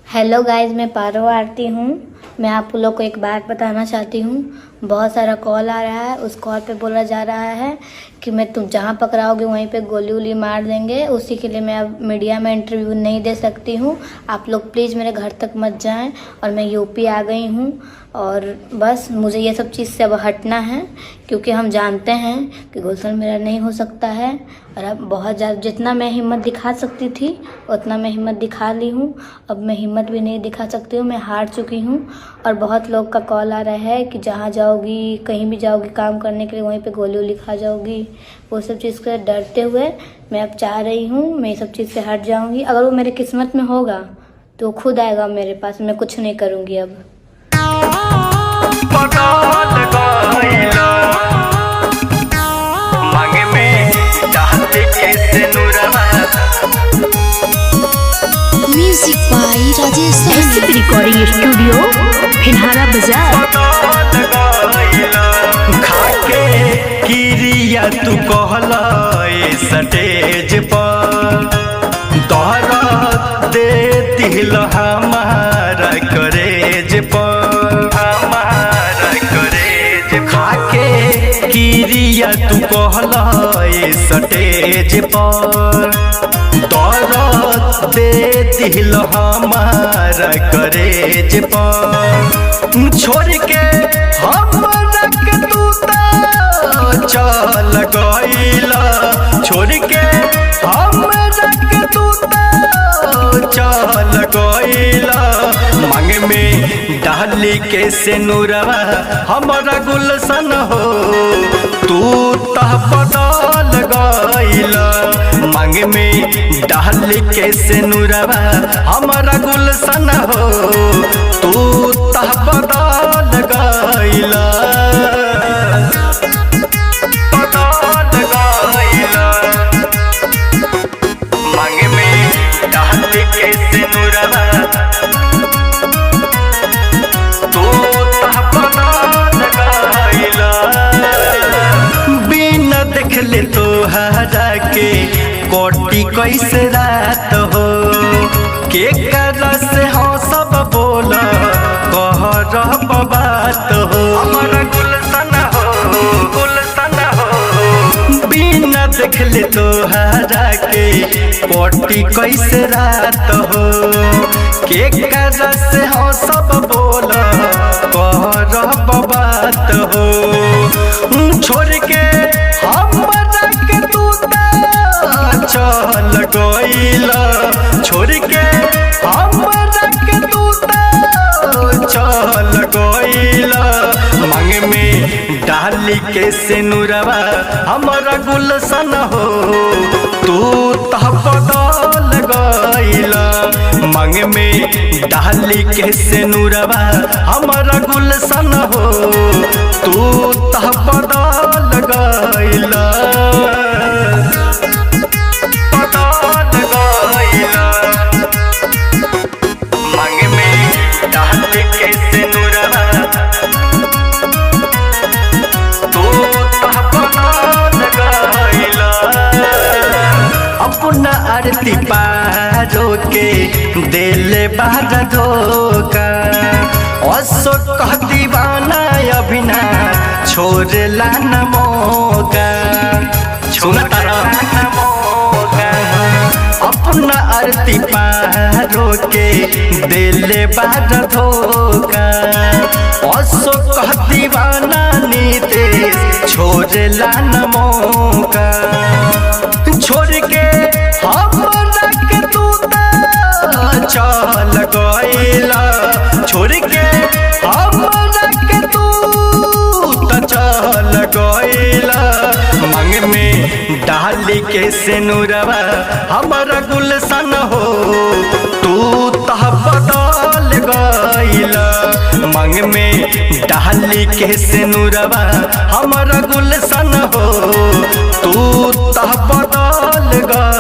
Hello guys, मैं पारो आरती हूँ। मैं आप लोग को एक बात बताना चाहती हूँ। बहुत सारा कॉल आ रहा है। उस कॉल पे बोला जा रहा है कि मैं तुम जहाँ पकड़ाओगे वहीं पे गोली वोली मार देंगे। उसी के लिए मैं अब मीडिया में इंटरव्यू नहीं दे सकती हूँ। आप लोग प्लीज़ मेरे घर तक मत जाएं। और मैं यूपी आ गई हूँ और बस मुझे ये सब चीज़ से अब हटना है, क्योंकि हम जानते हैं कि गुलशन मेरा नहीं हो सकता है। और अब बहुत ज़्यादा जितना मैं हिम्मत दिखा सकती थी उतना मैं हिम्मत दिखा ली हूँ। अब मैं हिम्मत भी नहीं दिखा सकती हूँ, मैं हार चुकी हूँ। और बहुत लोग का कॉल आ रहा है कि जहाँ जाओगी, कहीं भी जाओगी काम करने के लिए, वहीं पे गोली वोली खा जाओगी। वो सब चीज़ से डरते हुए मैं अब चाह रही हूँ मैं ये सब चीज़ से हट जाऊँगी। अगर वो मेरे किस्मत में होगा तो खुद आएगा मेरे पास। मैं कुछ नहीं करूँगी अब। Music by Rajesh recording studio Phinhara बाजार। खाके किरिया तू कहला स्टेज पर दौरा दे दिल हमारा करेज पर, हमारा करेज। खाके किरिया तू कहला स्टेज पर दौरा दे दिल हमारा करेज पर। छोड़ के हमरा के तू चल गइला, छोड़ के हमरा के तू चल गइला। मांग में डाली के सिनुरवा हमारा गुलशन हो तू तह बदल गइला। मांग में डाल के सिनुरवा हमारा गुलशन हो तू तह बदल गइला, बदल गइला। मांग में डाल के सिनुरवा तू तह बदल गइला। बिना देखले तोहरा के कोटी कैसे रात हो के कर से हाँ सब बोला कह रह बात हो। हमारा गुलशन हो, गुलशन हो। बिना देखले तोहरा के कोटी कैसे रात हो के कर से हाँ सब बोला कह रह बात हो। छोड़ के हमरा के तू चल गइला, छोड़ के हमरा के तू चल गइला। मांग में डाली के सिनुरवा हमारा गुलशन हो तू तह बदल गइला। मांग में डाली के सिनुरवा हमारा गुलशन हो तू तह बदल गइला, अपना आरती पारो के दिल बार धोखा। असो कह दीवाना अभिना छोड़ला न मौका, सुनता रह मौका। अपना आरती पारो के दिल बार धोखा। असो कह दीवाना नीतीश छोड़ला न मौका। छोड़ के हमरा के तू चल गइला, छोड़ के हमरा के तू चल गइला। मांग में डाली के सिनुरवा हमारा गुलशन हो तू तह बदल गइला। मांग में डाली के सिनुरवा हमारा गुलशन हो तू तह बदल गइला।